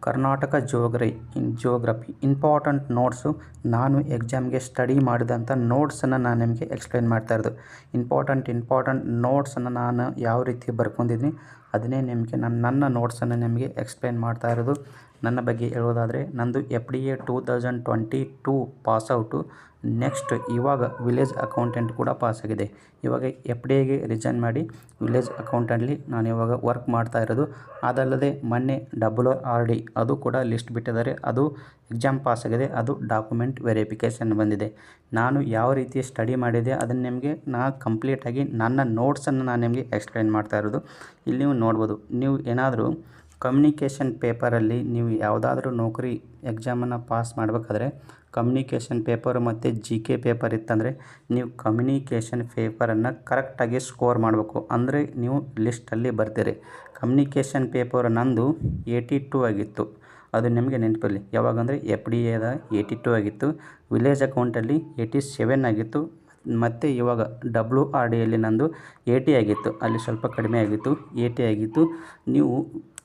Karnataka geography important notes. ನಾನು ಎಕ್ಸಾಮ್ಗೆ study ಮಾಡಿದಂಥ ನೋಟ್ಸನ್ನು ನಾನು ನಿಮಗೆ ಎಕ್ಸ್ಪ್ಲೇನ್ ಮಾಡ್ತಾ ಇರೋದು. ಇಂಪಾರ್ಟೆಂಟ್ ನೋಟ್ಸನ್ನು ನಾನು ಯಾವ ರೀತಿ ಬರ್ಕೊಂಡಿದ್ದೀನಿ ಅದನ್ನೇ ನಿಮಗೆ ನನ್ನ ನೋಟ್ಸನ್ನು ನಿಮಗೆ ಎಕ್ಸ್ಪ್ಲೇನ್ ಮಾಡ್ತಾ ಇರೋದು. ನನ್ನ ಬಗ್ಗೆ ಹೇಳೋದಾದರೆ ನಂದು FDA 2022 ಪಾಸ್ಔಟು. ನೆಕ್ಸ್ಟ್ ಇವಾಗ ವಿಲೇಜ್ ಅಕೌಂಟೆಂಟ್ ಕೂಡ ಪಾಸಾಗಿದೆ. ಇವಾಗ FDAಗೆ ರಿಸೈನ್ ಮಾಡಿ ವಿಲೇಜ್ ಅಕೌಂಟೆಂಟ್ಲಿ ನಾನು ಇವಾಗ ವರ್ಕ್ ಮಾಡ್ತಾ ಇರೋದು. ಅದಲ್ಲದೆ ಮೊನ್ನೆ WRD ಅದು ಕೂಡ ಲಿಸ್ಟ್ ಬಿಟ್ಟಿದ್ದಾರೆ. ಅದು ಎಕ್ಸಾಮ್ ಪಾಸಾಗಿದೆ. ಅದು ಡಾಕ್ಯುಮೆಂಟ್ ವೆರಿಫಿಕೇಷನ್ ಬಂದಿದೆ. ನಾನು ಯಾವ ರೀತಿ ಸ್ಟಡಿ ಮಾಡಿದೆ ಅದನ್ನು ನಿಮಗೆ ಕಂಪ್ಲೀಟಾಗಿ ನನ್ನ ನೋಟ್ಸನ್ನು ನಾನು ನಿಮಗೆ ಎಕ್ಸ್ಪ್ಲೇನ್ ಮಾಡ್ತಾ ಇರೋದು. ಇಲ್ಲಿ ನೀವು ನೋಡ್ಬೋದು. ನೀವು ಏನಾದರೂ ಕಮ್ಯುನಿಕೇಷನ್ ಪೇಪರಲ್ಲಿ ನೀವು ಯಾವುದಾದ್ರೂ ನೌಕರಿ ಎಕ್ಸಾಮನ್ನು ಪಾಸ್ ಮಾಡಬೇಕಾದ್ರೆ ಕಮ್ಯುನಿಕೇಷನ್ ಪೇಪರ್ ಮತ್ತು GK ಪೇಪರ್ ಇತ್ತಂದರೆ ನೀವು ಕಮ್ಯುನಿಕೇಷನ್ ಪೇಪರನ್ನು ಕರೆಕ್ಟಾಗಿ ಸ್ಕೋರ್ ಮಾಡಬೇಕು. ಅಂದರೆ ನೀವು ಲಿಸ್ಟಲ್ಲಿ ಬರ್ತೀರಿ. ಕಮ್ಯುನಿಕೇಷನ್ ಪೇಪರ್ ನಂದು 82 ಆಗಿತ್ತು. ಅದು ನಿಮಗೆ ನೆನಪಲ್ಲಿ ಯಾವಾಗಂದರೆ FDAದ 82 ಆಗಿತ್ತು. ವಿಲೇಜ್ ಅಕೌಂಟಲ್ಲಿ 87 ಆಗಿತ್ತು. ಮತ್ತು ಇವಾಗ WRDಯಲ್ಲಿ ನಂದು 80 ಆಗಿತ್ತು. ಅಲ್ಲಿ ಸ್ವಲ್ಪ ಕಡಿಮೆ ಆಗಿತ್ತು, 80 ಆಗಿತ್ತು. ನೀವು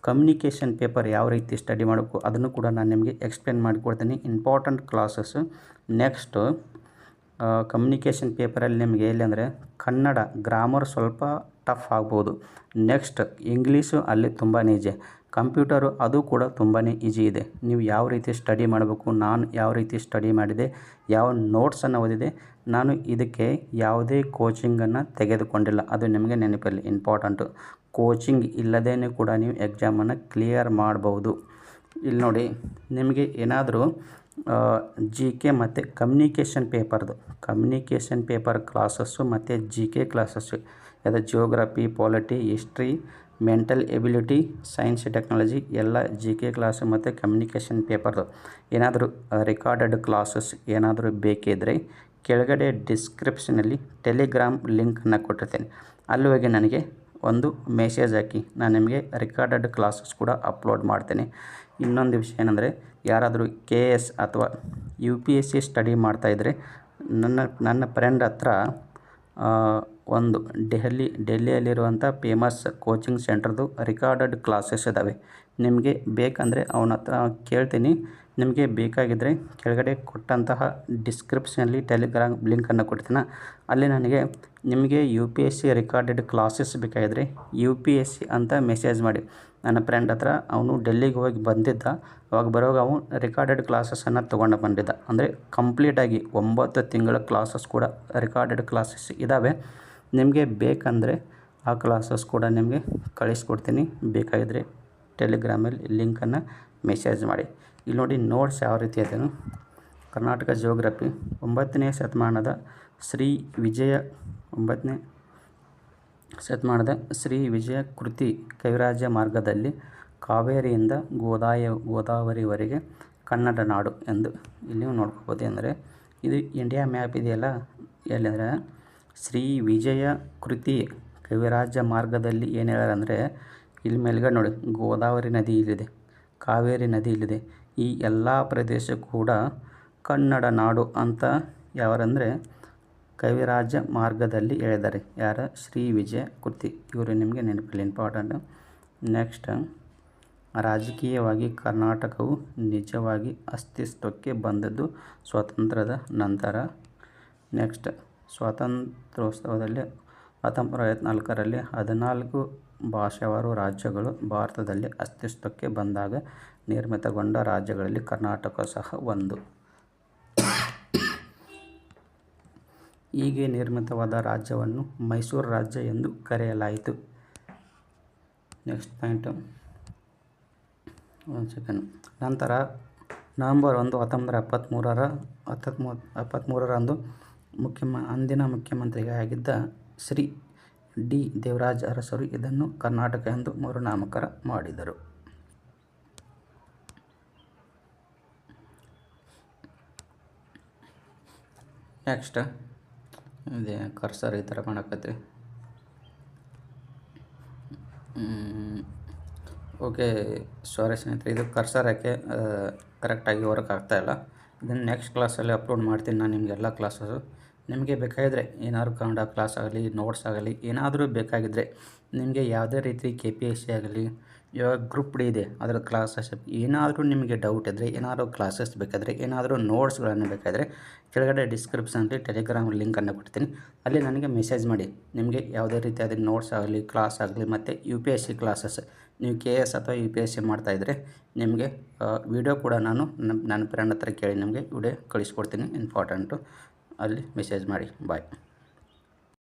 ಕಮ್ಯುನಿಕೇಷನ್ ಪೇಪರ್ ಯಾವ ರೀತಿ ಸ್ಟಡಿ ಮಾಡಬೇಕು ಅದನ್ನು ಕೂಡ ನಾನು ನಿಮಗೆ ಎಕ್ಸ್ಪ್ಲೇನ್ ಮಾಡಿಕೊಡ್ತೀನಿ. Important classes. ನೆಕ್ಸ್ಟು ಕಮ್ಯುನಿಕೇಷನ್ ಪೇಪರಲ್ಲಿ ನಿಮಗೆ ಎಲ್ಲಿ ಅಂದರೆ ಕನ್ನಡ ಗ್ರಾಮರ್ ಸ್ವಲ್ಪ ಟಫ್ ಆಗ್ಬೋದು. ನೆಕ್ಸ್ಟ್ ಇಂಗ್ಲೀಷು ಅಲ್ಲಿ ತುಂಬಾ ಈಜಿ. ಕಂಪ್ಯೂಟರು ಅದು ಕೂಡ ತುಂಬಾ ಈಜಿ ಇದೆ. ನೀವು ಯಾವ ರೀತಿ ಸ್ಟಡಿ ಮಾಡಬೇಕು, ನಾನು ಯಾವ ರೀತಿ ಸ್ಟಡಿ ಮಾಡಿದೆ, ಯಾವ ನೋಟ್ಸನ್ನು ಓದಿದೆ, ನಾನು ಇದಕ್ಕೆ ಯಾವುದೇ ಕೋಚಿಂಗನ್ನು ತೆಗೆದುಕೊಂಡಿಲ್ಲ. ಅದು ನಿಮಗೆ ನೆನಪಲ್ಲಿ ಇಂಪಾರ್ಟೆಂಟು. ಕೋಚಿಂಗ್ ಇಲ್ಲದೇ ಕೂಡ ನೀವು ಎಕ್ಸಾಮನ್ನು ಕ್ಲಿಯರ್ ಮಾಡ್ಬೋದು. ಇಲ್ಲಿ ನೋಡಿ, ನಿಮಗೆ ಏನಾದರೂ GK ಮತ್ತು ಕಮ್ಯುನಿಕೇಷನ್ ಪೇಪರ್ ಕ್ಲಾಸಸ್ಸು ಮತ್ತು GK ಕ್ಲಾಸಸ್ಸು ಅದು geography, polity, history, mental ability, science, technology ಎಲ್ಲ GK ಕ್ಲಾಸು ಮತ್ತು ಕಮ್ಯುನಿಕೇಷನ್ ಪೇಪರ್ದು ಏನಾದರೂ ರೆಕಾರ್ಡೆಡ್ ಕ್ಲಾಸಸ್ ಏನಾದರೂ ಬೇಕಿದ್ದರೆ ಕೆಳಗಡೆ ಡಿಸ್ಕ್ರಿಪ್ಷನಲ್ಲಿ ಟೆಲಿಗ್ರಾಮ್ ಲಿಂಕನ್ನು ಕೊಟ್ಟಿರ್ತೇನೆ. ಅಲ್ಲಿ ಹೋಗಿ ನನಗೆ ಒಂದು ಮೆಸೇಜ್ ಹಾಕಿ, ನಾನು ನಿಮಗೆ ರೆಕಾರ್ಡೆಡ್ ಕ್ಲಾಸಸ್ ಕೂಡ ಅಪ್ಲೋಡ್ ಮಾಡ್ತೇನೆ. ಇನ್ನೊಂದು ವಿಷಯ ಏನಂದರೆ ಯಾರಾದರೂ KS ಅಥವಾ UPSC ಸ್ಟಡಿ ಮಾಡ್ತಾಯಿದ್ರೆ ನನ್ನ ಫ್ರೆಂಡ್ ಹತ್ರ ಒಂದು ಡೆಲ್ಲಿಯಲ್ಲಿರುವಂಥ ಫೇಮಸ್ ಕೋಚಿಂಗ್ ಸೆಂಟರ್ದು ರೆಕಾರ್ಡೆಡ್ ಕ್ಲಾಸಸ್ ಇದ್ದಾವೆ. ನಿಮಗೆ ಬೇಕಂದರೆ ಅವನ ಹತ್ರ ಕೇಳ್ತೀನಿ. ನಿಮಗೆ ಬೇಕಾಗಿದ್ದರೆ ಕೆಳಗಡೆ ಕೊಟ್ಟಂತಹ ಡಿಸ್ಕ್ರಿಪ್ಷನಲ್ಲಿ ಟೆಲಿಗ್ರಾಮ್ ಲಿಂಕನ್ನು ಕೊಡ್ತೀನಿ. ಅಲ್ಲಿ ನನಗೆ ನಿಮಗೆ UPSC ರೆಕಾರ್ಡೆಡ್ ಕ್ಲಾಸಸ್ ಬೇಕಾಗಿದ್ದರೆ UPSC ಅಂತ ಮೆಸೇಜ್ ಮಾಡಿ. ನನ್ನ ಫ್ರೆಂಡ್ ಹತ್ರ ಅವನು ಡೆಲ್ಲಿಗೆ ಹೋಗಿ ಬಂದಿದ್ದ. ಅವಾಗ ಬರೋವಾಗ ಅವನು ರೆಕಾರ್ಡೆಡ್ ಕ್ಲಾಸಸ್ಸನ್ನು ತೊಗೊಂಡು ಬಂದಿದ್ದ. ಅಂದರೆ ಕಂಪ್ಲೀಟಾಗಿ 9 ತಿಂಗಳ ಕ್ಲಾಸಸ್ ಕೂಡ ರೆಕಾರ್ಡೆಡ್ ಕ್ಲಾಸಸ್ ಇದ್ದಾವೆ. ನಿಮಗೆ ಬೇಕಂದರೆ ಆ ಕ್ಲಾಸಸ್ ಕೂಡ ನಿಮಗೆ ಕಳಿಸ್ಕೊಡ್ತೀನಿ. ಬೇಕಾಗಿದ್ದರೆ ಟೆಲಿಗ್ರಾಮಲ್ಲಿ ಲಿಂಕನ್ನು ಮೆಸೇಜ್ ಮಾಡಿ. ಇಲ್ಲಿ ನೋಡಿ ನೋಟ್ಸ್ ಯಾವ ರೀತಿ ಅದನ್ನು. ಕರ್ನಾಟಕ ಜಿಯೋಗ್ರಫಿ 9ನೇ ಶತಮಾನದ ಶ್ರೀ ವಿಜಯ ಕೃತಿ ಕವಿರಾಜ ಮಾರ್ಗದಲ್ಲಿ ಕಾವೇರಿಯಿಂದ ಗೋದಾವರಿವರೆಗೆ ಕನ್ನಡ ನಾಡು ಎಂದು ಇಲ್ಲಿ ನೋಡ್ಕೋಬೋದು. ಅಂದರೆ ಇದು ಇಂಡಿಯಾ ಮ್ಯಾಪ್ ಇದೆಯಲ್ಲ, ಎಲ್ಲಿಂದರೆ ಶ್ರೀ ವಿಜಯ ಕೃತಿ ಕವಿರಾಜ ಮಾರ್ಗದಲ್ಲಿ ಏನು ಹೇಳ್ಯಾರ ಅಂದರೆ ಇಲ್ಲಿ ಮೇಲ್ಗಡೆ ನೋಡಿ, ಗೋದಾವರಿ ನದಿ ಇಲ್ಲಿದೆ, ಕಾವೇರಿ ನದಿ ಇಲ್ಲಿದೆ. ಈ ಎಲ್ಲ ಪ್ರದೇಶ ಕೂಡ ಕನ್ನಡ ನಾಡು ಅಂತ ಯಾರಂದರೆ ಕವಿರಾಜ ಮಾರ್ಗದಲ್ಲಿ ಹೇಳಿದ್ದಾರೆ. ಯಾರು? ಶ್ರೀ ವಿಜಯ ಕೃತಿ. ಇವರು ನಿಮಗೆ ನೆನಪಲ್ಲಿ ಇಂಪಾರ್ಟೆಂಟು. ನೆಕ್ಸ್ಟ್, ರಾಜಕೀಯವಾಗಿ ಕರ್ನಾಟಕವು ನಿಜವಾಗಿ ಅಸ್ತಿತ್ವಕ್ಕೆ ಬಂದದ್ದು ಸ್ವಾತಂತ್ರ್ಯದ ನಂತರ. ನೆಕ್ಸ್ಟ್, ಸ್ವಾತಂತ್ರ್ಯೋತ್ಸವದಲ್ಲಿ 1954ರಲ್ಲಿ 14 ಭಾಷಾವಾರು ರಾಜ್ಯಗಳು ಭಾರತದಲ್ಲಿ ಅಸ್ತಿತ್ವಕ್ಕೆ ಬಂದಾಗ ನಿರ್ಮಿತಗೊಂಡ ರಾಜ್ಯಗಳಲ್ಲಿ ಕರ್ನಾಟಕ ಸಹ ಒಂದು. ಹೀಗೆ ನಿರ್ಮಿತವಾದ ರಾಜ್ಯವನ್ನು ಮೈಸೂರು ರಾಜ್ಯ ಎಂದು ಕರೆಯಲಾಯಿತು. ನೆಕ್ಸ್ಟ್ ಪಾಯಿಂಟು, ನಂತರ ನವೆಂಬರ್ 1, 1973ರಂದು ಅಂದಿನ ಮುಖ್ಯಮಂತ್ರಿಯಾಗಿದ್ದ ಶ್ರೀ ಡಿ. ದೇವರಾಜ ಅರಸರು ಇದನ್ನು ಕರ್ನಾಟಕ ಎಂದು ಮರುನಾಮಕರಣ ಮಾಡಿದರು. ನೆಕ್ಸ್ಟ್, ಇದೇ ಕರ್ಸರ್ ಈ ಥರ ಮಾಡಕತ್ತೀವಿ. ಓಕೆ, ಸಾರಿ ಸ್ನೇಹಿತರೆ, ಇದು ಕರ್ಸರ್ ಯಾಕೆ ಕರೆಕ್ಟಾಗಿ ವರ್ಕ್ ಆಗ್ತಾಯಿಲ್ಲ. ಇದನ್ನು ನೆಕ್ಸ್ಟ್ ಕ್ಲಾಸಲ್ಲಿ ಅಪ್ಲೋಡ್ ಮಾಡ್ತೀನಿ ನಾನು ನಿಮಗೆ ಎಲ್ಲ ಕ್ಲಾಸಸ್ಸು. ನಿಮಗೆ ಬೇಕಾಗಿದ್ದರೆ ಏನಾದ್ರು ಕನ್ನಡ ಕ್ಲಾಸ್ ಆಗಲಿ, ನೋಟ್ಸ್ ಆಗಲಿ, ಏನಾದರೂ ಬೇಕಾಗಿದ್ದರೆ ನಿಮಗೆ ಯಾವುದೇ ರೀತಿ KPSC ಆಗಲಿ, ಇವಾಗ ಗ್ರೂಪ್ ಡಿ ಇದೆ, ಅದರ ಕ್ಲಾಸಸ್ ಏನಾದರೂ ನಿಮಗೆ ಡೌಟ್ ಇದ್ದರೆ, ಏನಾದರೂ ಕ್ಲಾಸಸ್ ಬೇಕಾದರೆ, ಏನಾದರೂ ನೋಟ್ಸ್ಗಳನ್ನು ಬೇಕಾದರೆ ಕೆಳಗಡೆ ಡಿಸ್ಕ್ರಿಪ್ಷನಲ್ಲಿ ಟೆಲಿಗ್ರಾಮ್ ಲಿಂಕನ್ನು ಕೊಡ್ತೀನಿ. ಅಲ್ಲಿ ನನಗೆ ಮೆಸೇಜ್ ಮಾಡಿ. ನಿಮಗೆ ಯಾವುದೇ ರೀತಿಯಾದ ನೋಟ್ಸ್ ಆಗಲಿ, ಕ್ಲಾಸ್ ಆಗಲಿ, ಮತ್ತು UPSC ಕ್ಲಾಸಸ್ ನೀವು KS ಅಥವಾ UPSC ಮಾಡ್ತಾಯಿದ್ರೆ ನಿಮಗೆ ವಿಡಿಯೋ ಕೂಡ ನಾನು ನನ್ನ ಫ್ರೆಂಡ್ ಹತ್ರ ಕೇಳಿ ನಿಮಗೆ ವಿಡಿಯೋ ಕಳಿಸ್ಕೊಡ್ತೀನಿ. ಇಂಪಾರ್ಟೆಂಟು ಅಲ್ಲಿ ಮೆಸೇಜ್ ಮಾಡಿ. ಬಾಯ್.